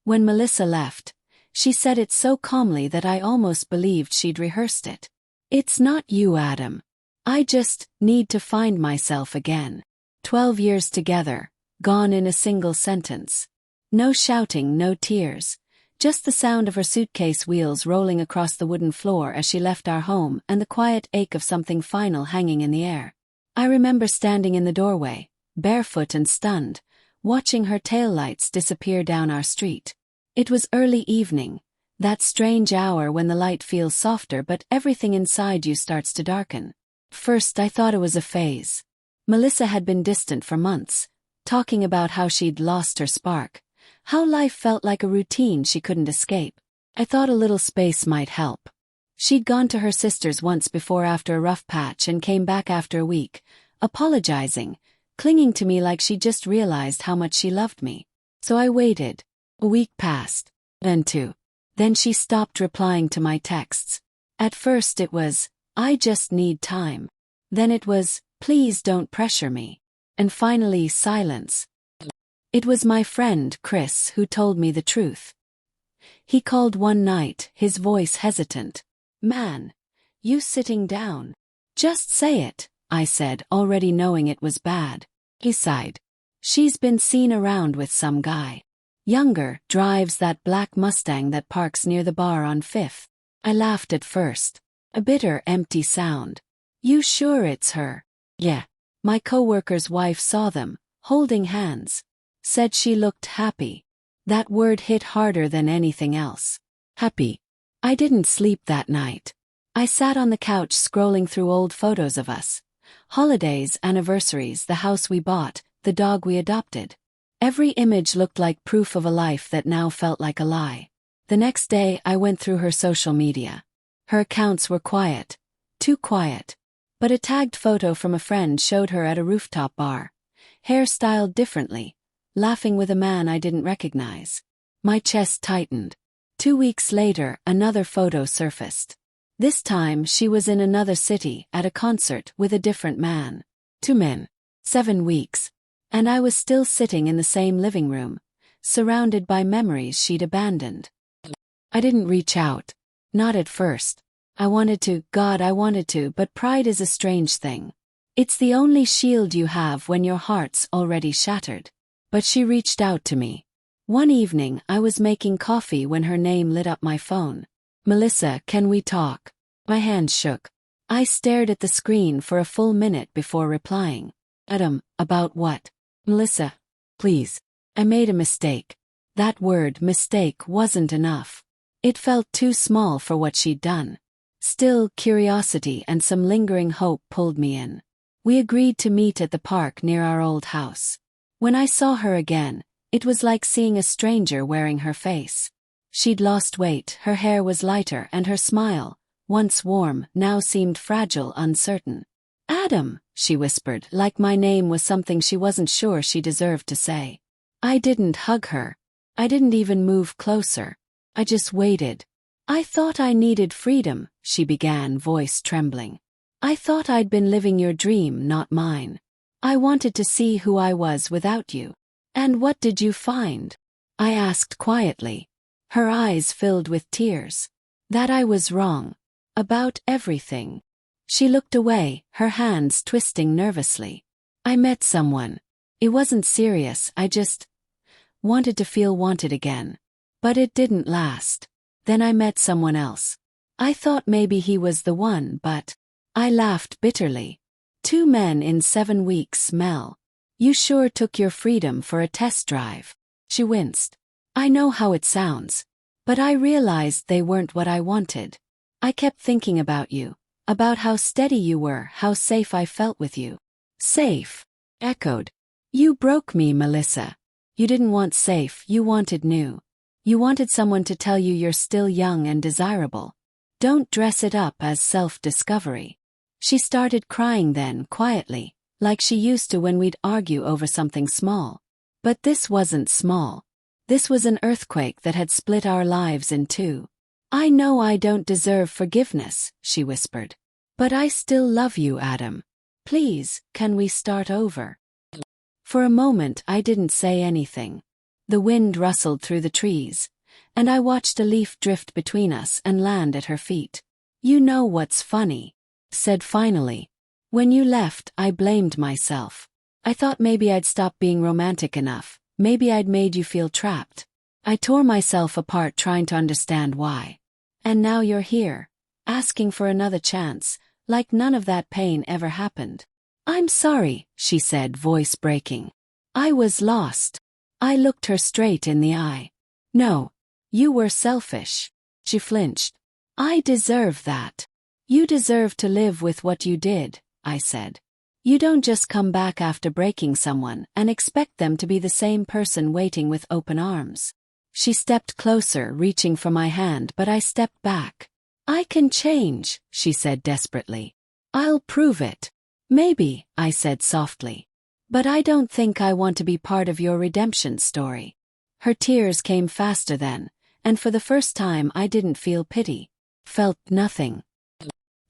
When Melissa left, she said it so calmly that I almost believed she'd rehearsed it. "It's not you, Adam. I just need to find myself again." 12 years together, gone in a single sentence. No shouting, no tears. Just the sound of her suitcase wheels rolling across the wooden floor as she left our home and the quiet ache of something final hanging in the air. I remember standing in the doorway, barefoot and stunned, watching her taillights disappear down our street. It was early evening, that strange hour when the light feels softer but everything inside you starts to darken. First I thought it was a phase. Melissa had been distant for months, talking about how she'd lost her spark, how life felt like a routine she couldn't escape. I thought a little space might help. She'd gone to her sister's once before after a rough patch and came back after a week, apologizing, clinging to me like she'd just realized how much she loved me. So I waited. A week passed. Then two. Then she stopped replying to my texts. At first it was, "I just need time." Then it was, "Please don't pressure me." And finally silence. It was my friend, Chris, who told me the truth. He called one night, his voice hesitant. "Man, you sitting down. Just say it," I said, already knowing it was bad. He sighed. "She's been seen around with some guy. Younger, drives that black Mustang that parks near the bar on 5th. I laughed at first. A bitter, empty sound. "You sure it's her?" "Yeah." My coworker's wife saw them, holding hands. Said she looked happy. That word hit harder than anything else. Happy. I didn't sleep that night. I sat on the couch scrolling through old photos of us. Holidays, anniversaries, the house we bought, the dog we adopted. Every image looked like proof of a life that now felt like a lie. The next day I went through her social media. Her accounts were quiet. Too quiet. But a tagged photo from a friend showed her at a rooftop bar. Hair styled differently. Laughing with a man I didn't recognize. My chest tightened. 2 weeks later, another photo surfaced. This time she was in another city, at a concert, with a different man. 2 men. 7 weeks. And I was still sitting in the same living room, surrounded by memories she'd abandoned. I didn't reach out. Not at first. I wanted to, but pride is a strange thing. It's the only shield you have when your heart's already shattered. But she reached out to me. One evening I was making coffee when her name lit up my phone. "Melissa, can we talk?" My hands shook. I stared at the screen for a full minute before replying. "Adam, about what?" "Melissa, please. I made a mistake." That word, mistake, wasn't enough. It felt too small for what she'd done. Still, curiosity and some lingering hope pulled me in. We agreed to meet at the park near our old house. When I saw her again, it was like seeing a stranger wearing her face. She'd lost weight, her hair was lighter, and her smile, once warm, now seemed fragile, uncertain. "Adam," she whispered, like my name was something she wasn't sure she deserved to say. I didn't hug her. I didn't even move closer. I just waited. "I thought I needed freedom," she began, voice trembling. "I thought I'd been living your dream, not mine. I wanted to see who I was without you." "And what did you find?" I asked quietly. Her eyes filled with tears. "That I was wrong. About everything." She looked away, her hands twisting nervously. "I met someone. It wasn't serious, I just wanted to feel wanted again. But it didn't last. Then I met someone else. I thought maybe he was the one, but..." I laughed bitterly. 2 men in 7 weeks, Mel. "You sure took your freedom for a test drive." She winced. "I know how it sounds. But I realized they weren't what I wanted. I kept thinking about you. About how steady you were, how safe I felt with you." "Safe?" echoed. "You broke me, Melissa. You didn't want safe, you wanted new. You wanted someone to tell you you're still young and desirable. Don't dress it up as self-discovery." She started crying then, quietly, like she used to when we'd argue over something small. But this wasn't small. This was an earthquake that had split our lives in two. "I know I don't deserve forgiveness," she whispered. "But I still love you, Adam. Please, can we start over?" For a moment I didn't say anything. The wind rustled through the trees, and I watched a leaf drift between us and land at her feet. "You know what's funny?" said finally. "When you left, I blamed myself. I thought maybe I'd stopped being romantic enough, maybe I'd made you feel trapped. I tore myself apart trying to understand why. And now you're here, asking for another chance, like none of that pain ever happened." "I'm sorry," she said, voice breaking. "I was lost." I looked her straight in the eye. "No, you were selfish." She flinched. "I deserve that." "You deserve to live with what you did," I said. "You don't just come back after breaking someone and expect them to be the same person waiting with open arms." She stepped closer, reaching for my hand, but I stepped back. "I can change," she said desperately. "I'll prove it." "Maybe," I said softly. "But I don't think I want to be part of your redemption story." Her tears came faster then, and for the first time I didn't feel pity. Felt nothing.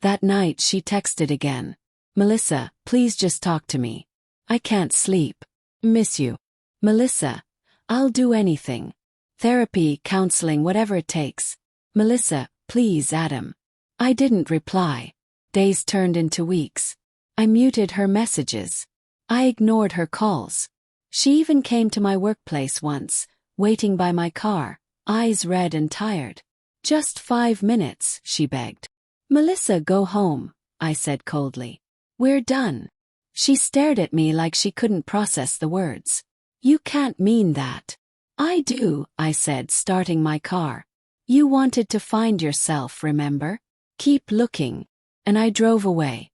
That night she texted again. "Melissa, please just talk to me. I can't sleep. Miss you." "Melissa, I'll do anything. Therapy, counseling, whatever it takes. Melissa, please, Adam." I didn't reply. Days turned into weeks. I muted her messages. I ignored her calls. She even came to my workplace once, waiting by my car, eyes red and tired. "Just 5 minutes," she begged. "Melissa, go home," I said coldly. "We're done." She stared at me like she couldn't process the words. "You can't mean that." "I do," I said, starting my car. "You wanted to find yourself, remember? Keep looking." And I drove away.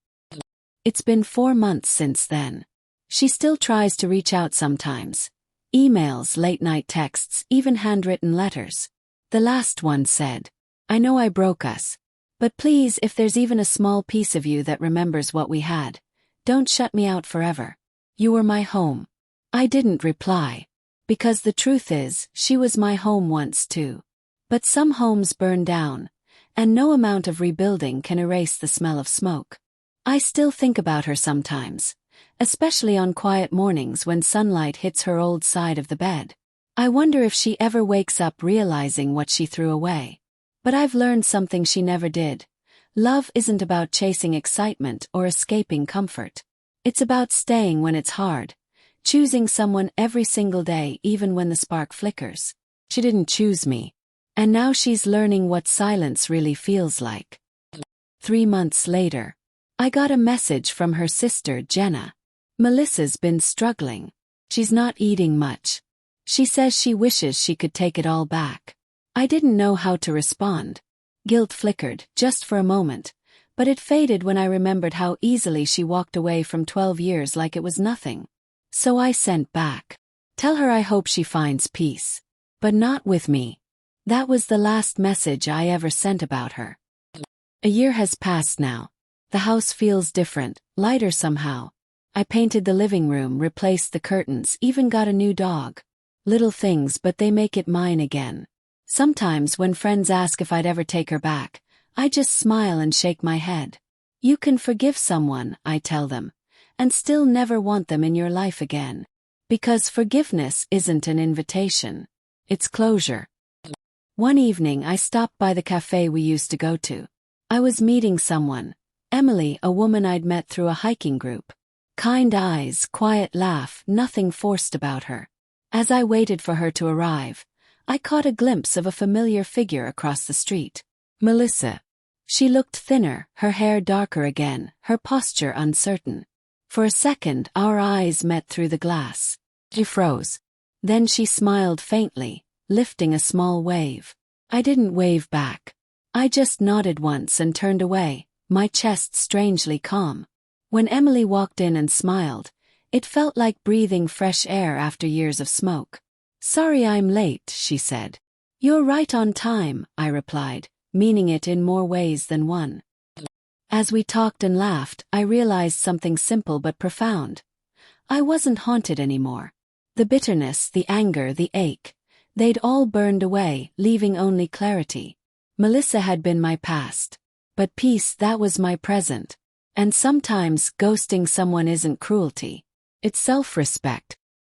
It's been 4 months since then. She still tries to reach out sometimes. Emails, late-night texts, even handwritten letters. The last one said, "I know I broke us. But please, if there's even a small piece of you that remembers what we had, don't shut me out forever. You were my home." I didn't reply. Because the truth is, she was my home once too. But some homes burn down, and no amount of rebuilding can erase the smell of smoke. I still think about her sometimes, especially on quiet mornings when sunlight hits her old side of the bed. I wonder if she ever wakes up realizing what she threw away. But I've learned something she never did. Love isn't about chasing excitement or escaping comfort. It's about staying when it's hard, choosing someone every single day even when the spark flickers. She didn't choose me. And now she's learning what silence really feels like. 3 months later, I got a message from her sister, Jenna. "Melissa's been struggling. She's not eating much. She says she wishes she could take it all back." I didn't know how to respond. Guilt flickered, just for a moment, but it faded when I remembered how easily she walked away from 12 years like it was nothing. So I sent back. "Tell her I hope she finds peace. But not with me." That was the last message I ever sent about her. A year has passed now. The house feels different, lighter somehow. I painted the living room, replaced the curtains, even got a new dog. Little things, but they make it mine again. Sometimes when friends ask if I'd ever take her back, I just smile and shake my head. You can forgive someone, I tell them, and still never want them in your life again. Because forgiveness isn't an invitation. It's closure. One evening I stopped by the cafe we used to go to. I was meeting someone, Emily, a woman I'd met through a hiking group. Kind eyes, quiet laugh, nothing forced about her. As I waited for her to arrive, I caught a glimpse of a familiar figure across the street. Melissa. She looked thinner, her hair darker again, her posture uncertain. For a second, our eyes met through the glass. She froze. Then she smiled faintly, lifting a small wave. I didn't wave back. I just nodded once and turned away, my chest strangely calm. When Emily walked in and smiled, it felt like breathing fresh air after years of smoke. "Sorry I'm late," she said. "You're right on time," I replied, meaning it in more ways than one. As we talked and laughed, I realized something simple but profound. I wasn't haunted anymore. The bitterness, the anger, the ache, they'd all burned away, leaving only clarity. Melissa had been my past. But peace, that was my present. And sometimes ghosting someone isn't cruelty. It's self-respect.